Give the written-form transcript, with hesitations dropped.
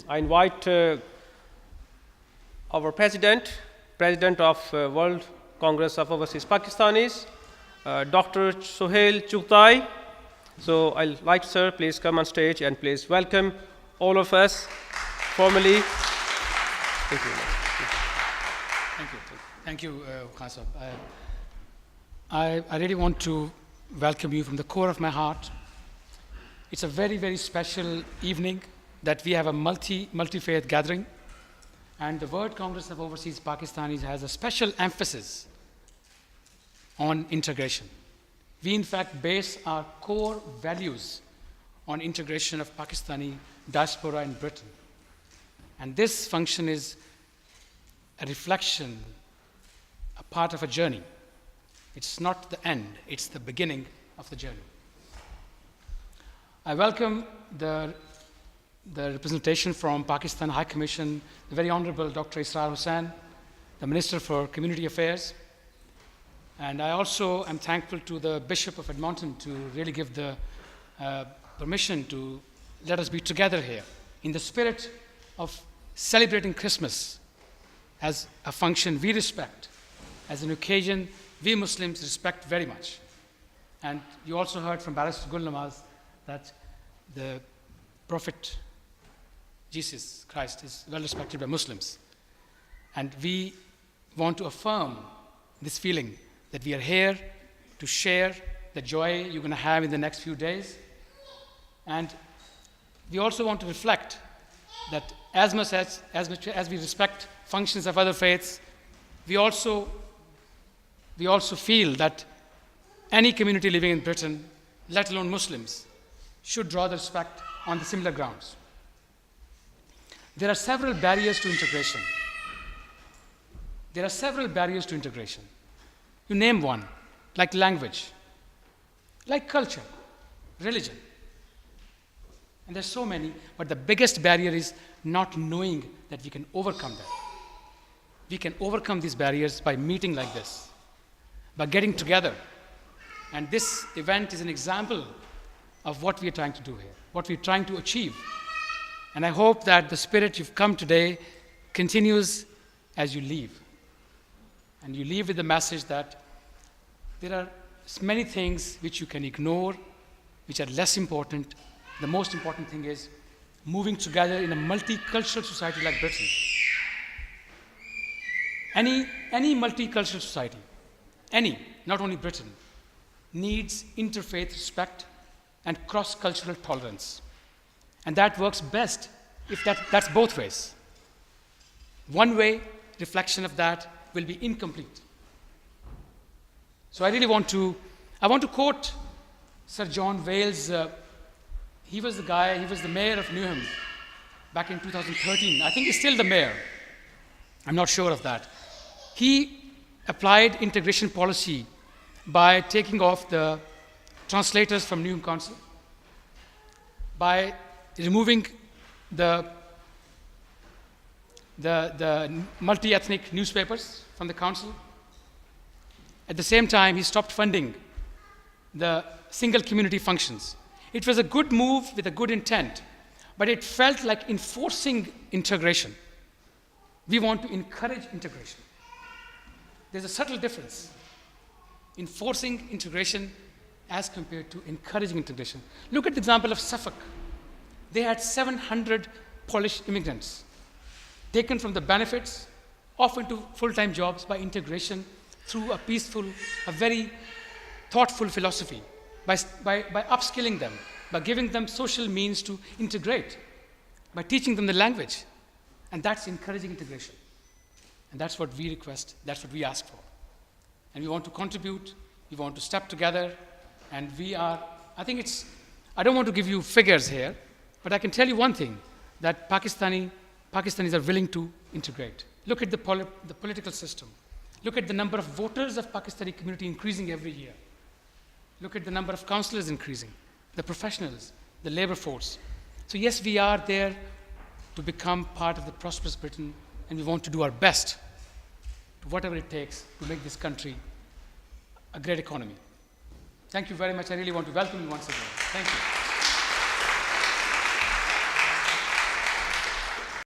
I invite our President of World Congress of Overseas Pakistanis, Dr. Suhail Chughtai. So I'd like, sir, please come on stage and please welcome all of us formally. Thank you. Thank you, Khan Sahab. I really want to welcome you from the core of my heart. It's a very, very special evening that we have a multi-faith gathering. And the World Congress of Overseas Pakistanis has a special emphasis on integration. We, in fact, base our core values on integration of Pakistani diaspora in Britain. And this function is a reflection, a part of a journey. It's not the end, it's the beginning of the journey. I welcome the representation from Pakistan High Commission, the very Honorable Dr. Israr Hussain, the Minister for Community Affairs. And I also am thankful to the Bishop of Edmonton to really give the permission to let us be together here in the spirit of celebrating Christmas as a function we respect, as an occasion we Muslims respect very much. And you also heard from Barrister Gul Namaz that the Prophet Jesus Christ is well respected by Muslims. And we want to affirm this feeling that we are here to share the joy you're going to have in the next few days. And we also want to reflect that as much as we respect functions of other faiths, we also feel that any community living in Britain, let alone Muslims, should draw the respect on the similar grounds. There are several barriers to integration. You name one, like language, like culture, religion. And there's so many, but the biggest barrier is not knowing that we can overcome that. We can overcome these barriers by meeting like this, by getting together. And this event is an example of what we are trying to do here, what we're trying to achieve. And I hope that the spirit you've come today continues as you leave. And you leave with the message that there are many things which you can ignore, which are less important. The most important thing is moving together in a multicultural society like Britain. Any multicultural society, not only Britain, needs interfaith respect and cross-cultural tolerance. And that works best if that's both ways. One way reflection of that will be incomplete. So I want to quote Sir John Wales. He was the mayor of Newham back in 2013. I think he's still the mayor. I'm not sure of that. He applied integration policy by taking off the translators from Newham Council, by removing the multi-ethnic newspapers from the council. At the same time, he stopped funding the single community functions. It was a good move with a good intent, but it felt like enforcing integration. We want to encourage integration. There's a subtle difference. Enforcing integration as compared to encouraging integration. Look at the example of Suffolk. They had 700 Polish immigrants taken from the benefits, off into full-time jobs by integration through a peaceful, a very thoughtful philosophy, by upskilling them, by giving them social means to integrate, by teaching them the language. And that's encouraging integration. And that's what we request, that's what we ask for. And we want to contribute, we want to step together, and I don't want to give you figures here, but I can tell you one thing, that Pakistanis are willing to integrate. Look at the political system. Look at the number of voters of Pakistani community increasing every year. Look at the number of councillors increasing, the professionals, the labor force. So yes, we are there to become part of the prosperous Britain, and we want to do our best, whatever it takes, to make this country a great economy. Thank you very much. I really want to welcome you once again. Thank you.